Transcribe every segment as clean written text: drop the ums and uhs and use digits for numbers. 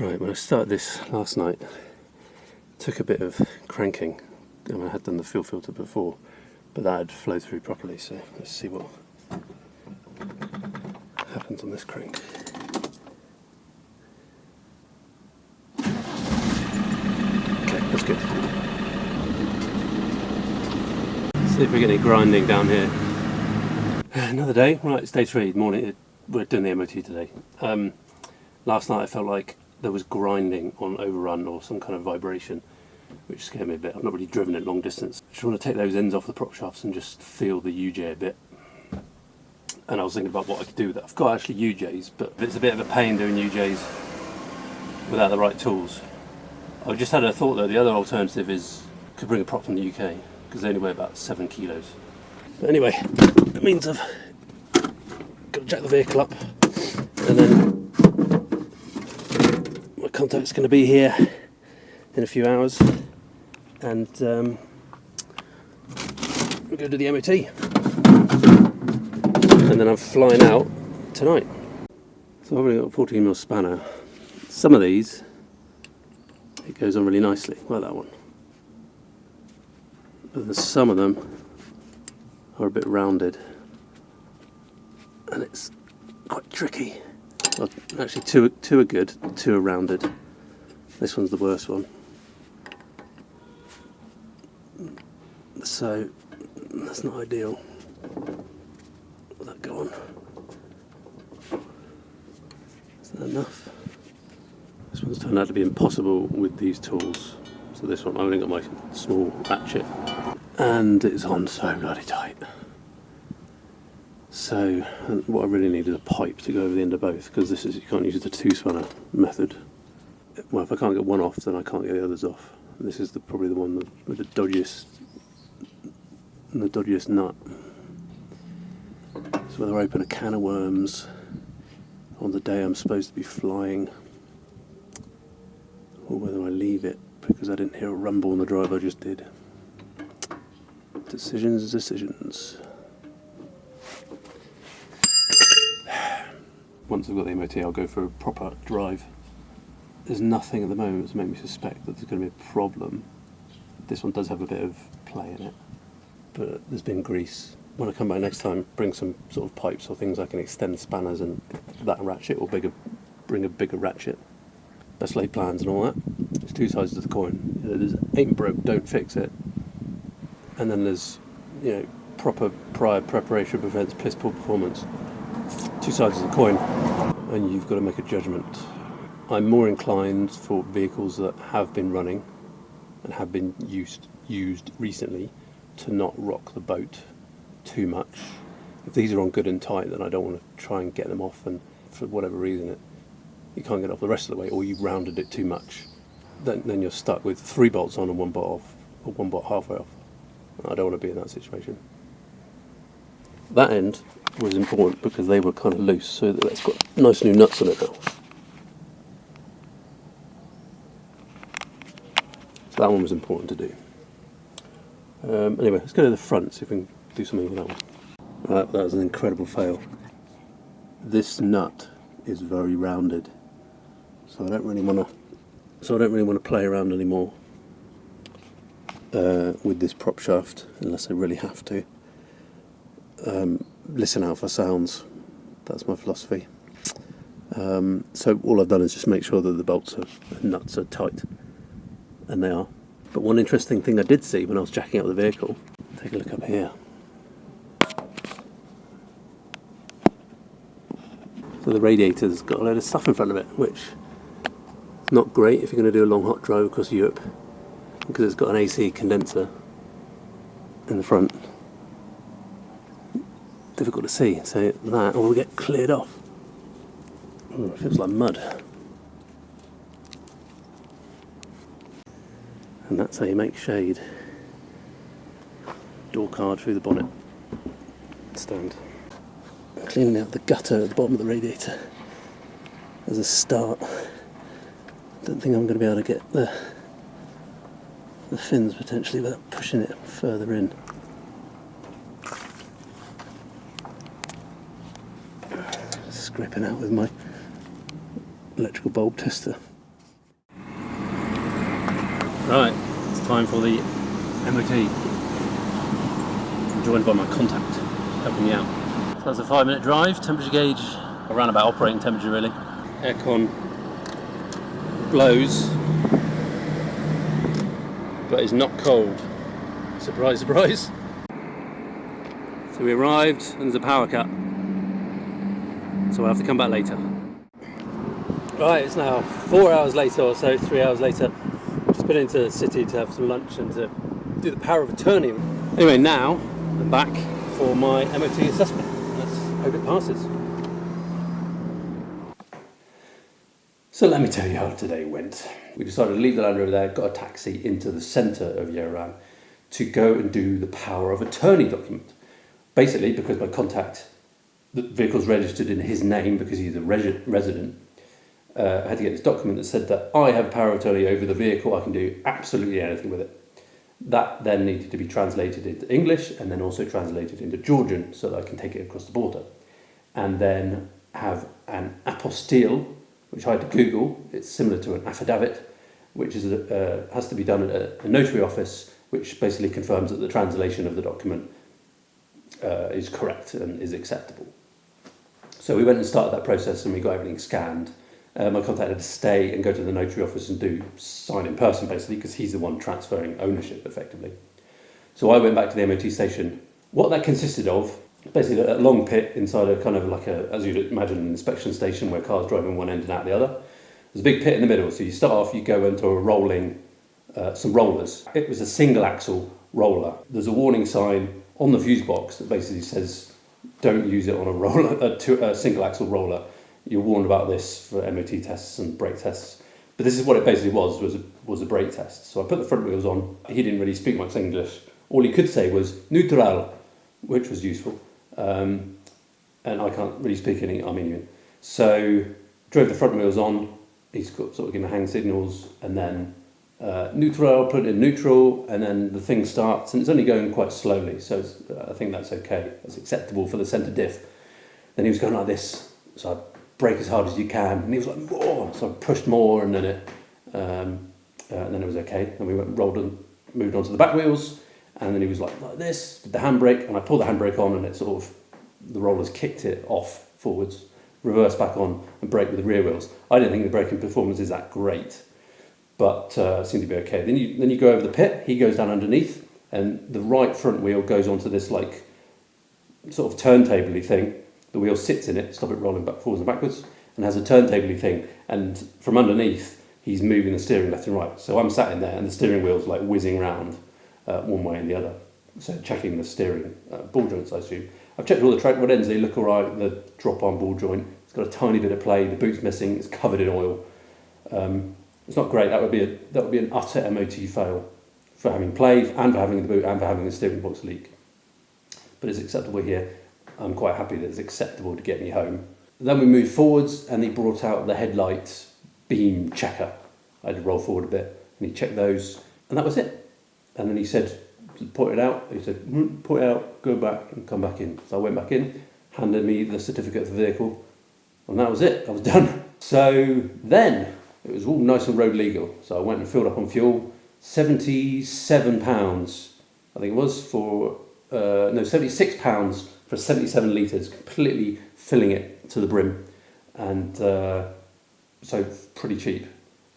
Right, when I started this last night, took a bit of cranking. I mean, I had done the fuel filter before, but that had flowed through properly, so let's see what happens on this crank. Okay, that's good. Let's see if we get any grinding down here. Another day, right, it's day 3, morning. We're doing the MOT today. Last night I felt like there was grinding on overrun or some kind of vibration, which scared me a bit. I've not really driven it long distance. Just want to take those ends off the prop shafts and just feel the UJ a bit. And I was thinking about what I could do with that. I've got actually UJs, but it's a bit of a pain doing UJs without the right tools. I just had a thought though, the other alternative is could bring a prop from the UK, because they only weigh about 7 kilos. But anyway, it means I've got to jack the vehicle up, and then my contact's going to be here in a few hours, and we'll go to the MOT, and then I'm flying out tonight. So I've only got a 14mm spanner. Some of these, it goes on really nicely, like that one. But there's some of them are a bit rounded, and it's quite tricky. Well, actually, two are good, 2 are rounded. This one's the worst one. So that's not ideal. Will that go on? Is that enough? This one's turned out to be impossible with these tools. So this one, I've only got my small ratchet, and it's on so bloody tight. So what I really need is a pipe to go over the end of both, because this is, you can't use the 2-spanner method. Well, if I can't get one off, then I can't get the others off. And this is probably the one with the dodgiest nut. So whether I open a can of worms on the day I'm supposed to be flying, or whether I leave it because I didn't hear a rumble on the drive I just did. Decisions. Once I've got the MOT, I'll go for a proper drive. There's nothing at the moment to make me suspect that there's going to be a problem. This one does have a bit of play in it, but there's been grease. When I come back next time, bring some sort of pipes or things I can extend spanners and that ratchet, or bring a bigger ratchet. Best laid plans and all that. There's 2 sides to the coin. There's ain't broke, don't fix it. And then there's, proper prior preparation prevents piss poor performance. 2 sides of the coin, and you've got to make a judgment. I'm more inclined for vehicles that have been running and have been used recently to not rock the boat too much. If these are on good and tight, then I don't want to try and get them off, and for whatever reason you can't get off the rest of the way, or you've rounded it too much. Then you're stuck with 3 bolts on and 1 bolt off, or 1 bolt halfway off. I don't want to be in that situation. That end was important because they were kind of loose, so that it's got nice new nuts on it now. So that one was important to do. Anyway, let's go to the front, see if we can do something with that one. Right, that was an incredible fail. This nut is very rounded, so I don't really want to play around anymore with this prop shaft unless I really have to. Listen out for sounds. That's my philosophy. So all I've done is just make sure that the bolts and nuts are tight, and they are. But one interesting thing I did see when I was jacking up the vehicle, take a look up here. So the radiator's got a load of stuff in front of it, which is not great if you're going to do a long hot drive across Europe, because it's got an AC condenser in the front. Difficult to see, so that will get cleared off. It feels like mud. And that's how you make shade. Door card through the bonnet stand. Cleaning out the gutter at the bottom of the radiator as a start. Don't think I'm going to be able to get the fins potentially without pushing it further in. Scraping out with my electrical bulb tester. Right, it's time for the MOT. I'm joined by my contact, helping me out. So that's a 5-minute drive, temperature gauge, around about operating temperature really. Aircon blows, but it's not cold. Surprise, surprise. So we arrived and there's a power cut. So we'll have to come back later. Right, it's now 4 hours later or so, 3 hours later. Just been into the city to have some lunch and to do the power of attorney. Anyway, now I'm back for my MOT assessment. Let's hope it passes. So let me tell you how today went. We decided to leave the Land Rover there, got a taxi into the centre of Yerevan to go and do the power of attorney document. Basically, because my contact, the vehicle's registered in his name because he's a resident, I had to get this document that said that I have power of attorney over the vehicle, I can do absolutely anything with it. That then needed to be translated into English and then also translated into Georgian so that I can take it across the border. And then have an apostille, which I had to Google. It's similar to an affidavit, which is has to be done at a notary office, which basically confirms that the translation of the document is correct and is acceptable. So we went and started that process and we got everything scanned. My contact had to stay and go to the notary office and sign in person basically because he's the one transferring ownership effectively. So I went back to the MOT station. What that consisted of, basically a long pit inside a kind of like as you'd imagine, an inspection station where cars drive in one end and out the other. There's a big pit in the middle, so you start off, you go into a rolling, some rollers. It was a single axle roller. There's a warning sign on the fuse box that basically says don't use it on a roller, a single axle roller. You're warned about this for MOT tests and brake tests. But this is what it basically was a brake test. So I put the front wheels on. He didn't really speak much English. All he could say was neutral, which was useful. And I can't really speak any Armenian. So drove the front wheels on. He's got sort of giving hang signals and then neutral, put it in neutral, and then the thing starts and it's only going quite slowly. So I think that's okay. That's acceptable for the centre diff. Then he was going like this. So I brake as hard as you can, and he was like, "Whoa!" So I pushed more, and then it was okay. And we moved on to the back wheels, and then he was like this, did the handbrake, and I pulled the handbrake on, and it sort of the rollers kicked it off forwards, reversed back on, and brake with the rear wheels. I didn't think the braking performance is that great, but it seemed to be okay. Then you go over the pit. He goes down underneath, and the right front wheel goes onto this like sort of turntable-y thing. The wheel sits in it, stop it rolling back forwards and backwards, and has a turntable thing. And from underneath, he's moving the steering left and right. So I'm sat in there, and the steering wheel's like whizzing round one way and the other. So checking the steering ball joints, I assume. I've checked all the track rod ends; they look all right. The drop-on ball joint, it's got a tiny bit of play. The boot's missing; it's covered in oil. It's not great. That would be an utter MOT fail for having play and for having the boot and for having the steering box leak. But it's acceptable here. I'm quite happy that it's acceptable to get me home. Then we moved forwards and he brought out the headlight beam checker. I had to roll forward a bit and he checked those and that was it. And then he said, point it out. He said, point it out, go back and come back in. So I went back in, handed me the certificate of the vehicle and that was it. I was done. So then it was all nice and road legal. So I went and filled up on fuel, £77, I think it was for, £76 for 77 litres, completely filling it to the brim, and so pretty cheap.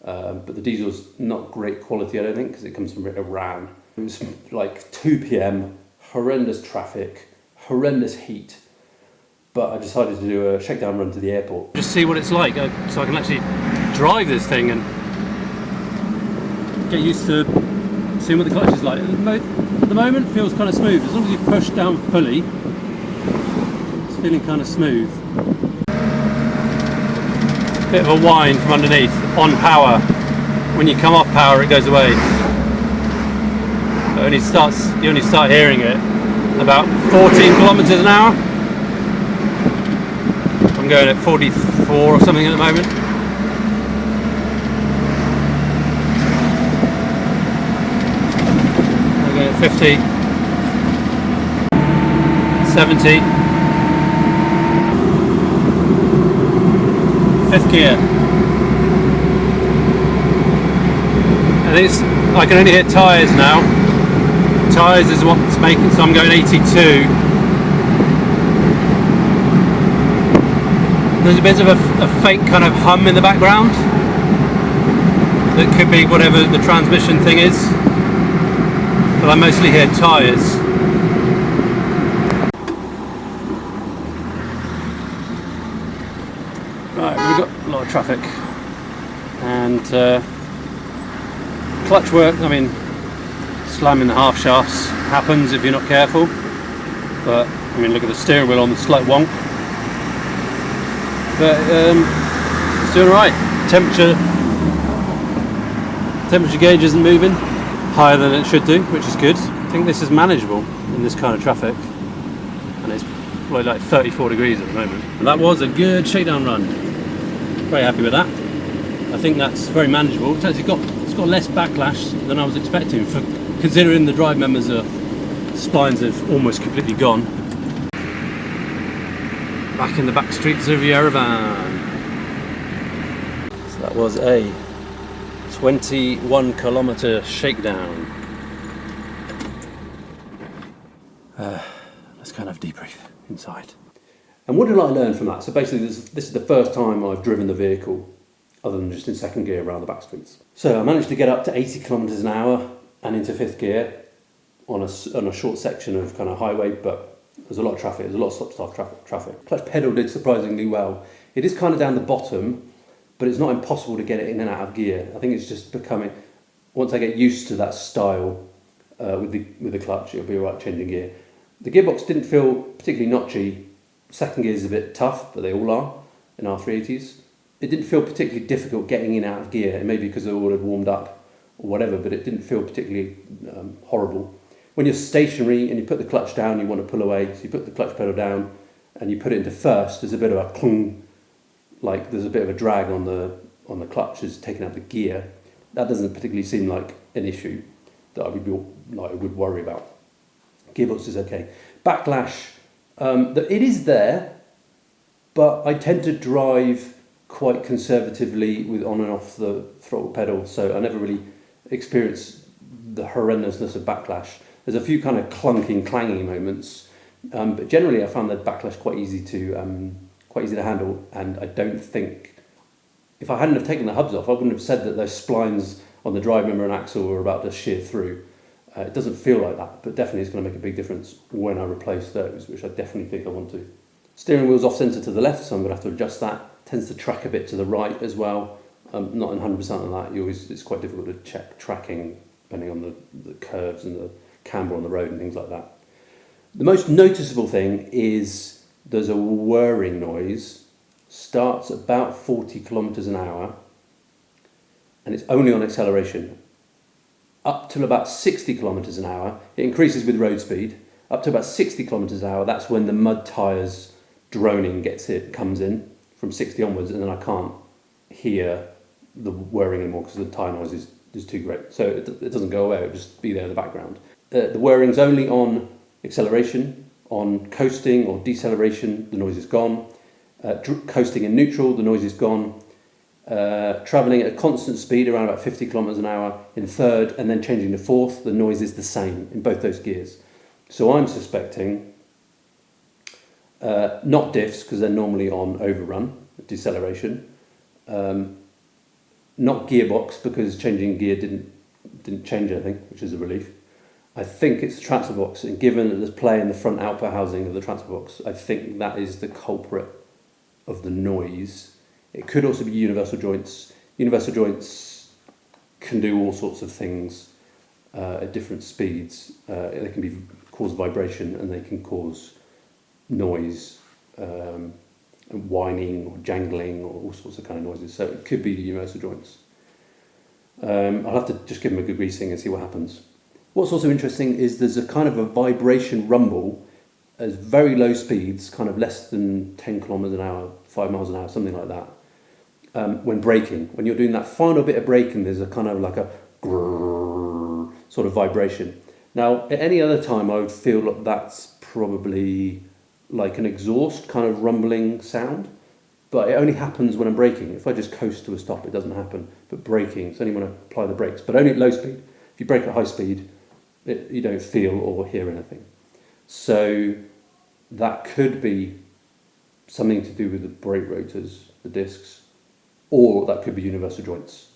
But the diesel's not great quality, I don't think, because it comes from Iran. It was like 2 p.m, horrendous traffic, horrendous heat, but I decided to do a shakedown run to the airport. Just see what it's like, so I can actually drive this thing and get used to seeing what the clutch is like. At the moment, it feels kind of smooth. As long as you push down fully, it's feeling kind of smooth. Bit of a whine from underneath on power. When you come off power, it goes away. You only start hearing it about 14 kilometers an hour. I'm going at 44 or something at the moment. I'm going at 50, 70, fifth gear. And it's I can only hit tyres now. Tyres is what's making, so I'm going 82. There's a bit of a faint kind of hum in the background. That could be whatever the transmission thing is. But I mostly hear tyres. Right, we've got a lot of traffic. And clutch work, I mean, slamming the half shafts happens if you're not careful. But, I mean, look at the steering wheel on the slight wonk. But it's doing alright. Temperature gauge isn't moving higher than it should do, which is good. I think this is manageable in this kind of traffic, and it's probably like 34 degrees at the moment. And that was a good shakedown run. Very happy with that. I think that's very manageable. It's actually got less backlash than I was expecting, for considering the drive members splines have almost completely gone. Back in the back streets of Yerevan. So that was a 21 kilometre shakedown. Let's kind of debrief inside. And what did I learn from that? So basically this is the first time I've driven the vehicle other than just in second gear around the back streets. So I managed to get up to 80 kilometres an hour and into fifth gear on a short section of kind of highway, but there's a lot of traffic, there's a lot of stop-start traffic. Clutch pedal did surprisingly well. It is kind of down the bottom, but it's not impossible to get it in and out of gear. I think it's just becoming, once I get used to that style with the clutch, it'll be alright changing gear. The gearbox didn't feel particularly notchy. Second gear is a bit tough, but they all are in R380s. It didn't feel particularly difficult getting in and out of gear, and maybe because it all had warmed up or whatever, but it didn't feel particularly horrible. When you're stationary and you put the clutch down, you want to pull away, so you put the clutch pedal down and you put it into first, there's a bit of a clong, like there's a bit of a drag on the clutch as taking out the gear. That doesn't particularly seem like an issue that I would worry about. Gearbox is okay. Backlash, it is there, but I tend to drive quite conservatively with on and off the throttle pedal, so I never really experienced the horrendousness of backlash. There's a few kind of clunking, clanging moments, but generally I found the backlash quite easy to handle. And I don't think, if I hadn't have taken the hubs off, I wouldn't have said that those splines on the drive member and axle were about to shear through. It doesn't feel like that, but definitely it's going to make a big difference when I replace those, which I definitely think I want to. Steering wheel's off centre to the left, so I'm going to have to adjust that. Tends to track a bit to the right as well. Not 100% on that. It's quite difficult to check tracking depending on the curves and the camber on the road and things like that. The most noticeable thing is there's a whirring noise, starts about 40 kilometres an hour, and it's only on acceleration. Up to about 60 kilometres an hour, it increases with road speed. Up to about 60 kilometres an hour, that's when the mud tyres droning comes in from 60 onwards, and then I can't hear the whirring anymore because the tyre noise is too great. So it doesn't go away, it'll just be there in the background. The whirring's only on acceleration. On coasting or deceleration, the noise is gone. Coasting in neutral, the noise is gone. Travelling at a constant speed, around about 50 kilometres an hour in third, and then changing to fourth, the noise is the same in both those gears. So I'm suspecting not diffs, because they're normally on overrun, deceleration. Not gearbox, because changing gear didn't change anything, which is a relief. I think it's the transfer box, and given that there's play in the front output housing of the transfer box, I think that is the culprit of the noise. It could also be universal joints. Universal joints can do all sorts of things at different speeds. They can cause vibration, and they can cause noise, whining or jangling, or all sorts of kind of noises. So it could be the universal joints. I'll have to just give them a good greasing and see what happens. What's also interesting is there's a kind of a vibration rumble at very low speeds, kind of less than 10 kilometres an hour, 5 miles an hour, something like that, when braking. When you're doing that final bit of braking, there's a kind of like a grrr sort of vibration. Now, at any other time, I would feel like that's probably like an exhaust kind of rumbling sound, but it only happens when I'm braking. If I just coast to a stop, it doesn't happen. But braking, it's only when I apply the brakes, but only at low speed. If you brake at high speed, you don't feel or hear anything. So that could be something to do with the brake rotors, the discs, or that could be universal joints.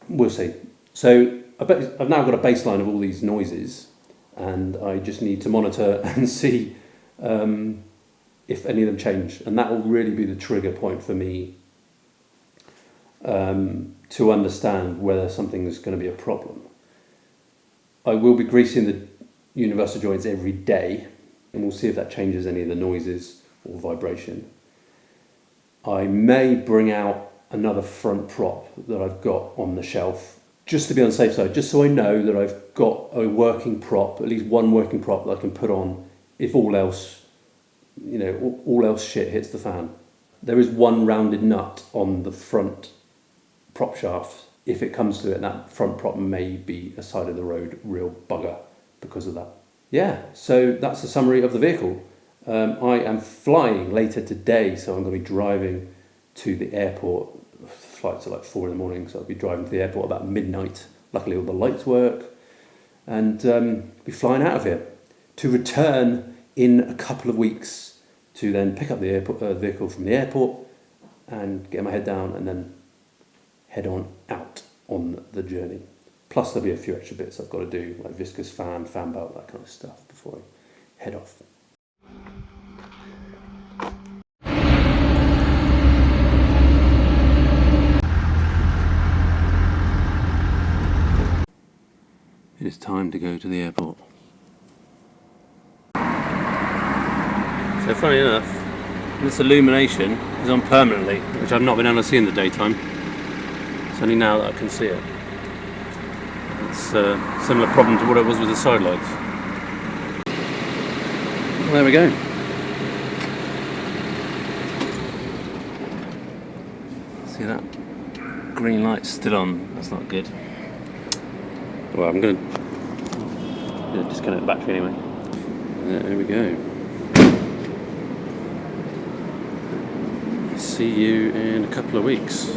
We'll see. So I've now got a baseline of all these noises, and I just need to monitor and see if any of them change, and that will really be the trigger point for me to understand whether something is going to be a problem. I will be greasing the universal joints every day, and we'll see if that changes any of the noises or vibration. I may bring out another front prop that I've got on the shelf, just to be on the safe side, just so I know that I've got a working prop, at least one working prop that I can put on if all else, all else shit hits the fan. There is one rounded nut on the front prop shaft. If it comes to it, that front prop may be a side of the road real bugger because of that. Yeah, so that's the summary of the vehicle. I am flying later today, so I'm going to be driving to the airport. Flights are like 4 a.m, so I'll be driving to the airport about midnight. Luckily all the lights work, and be flying out of here to return in a couple of weeks to then pick up the vehicle from the airport and get my head down and then head on out on the journey. Plus there'll be a few extra bits I've got to do, like viscous fan belt, that kind of stuff before I head off. It is time to go to the airport. So funny enough, this illumination is on permanently, which I've not been able to see in the daytime. It's only now that I can see it. It's a similar problem to what it was with the side lights. Well, there we go. See that? Green light's still on. That's not good. Well, I'm going to disconnect the battery anyway. There we go. See you in a couple of weeks.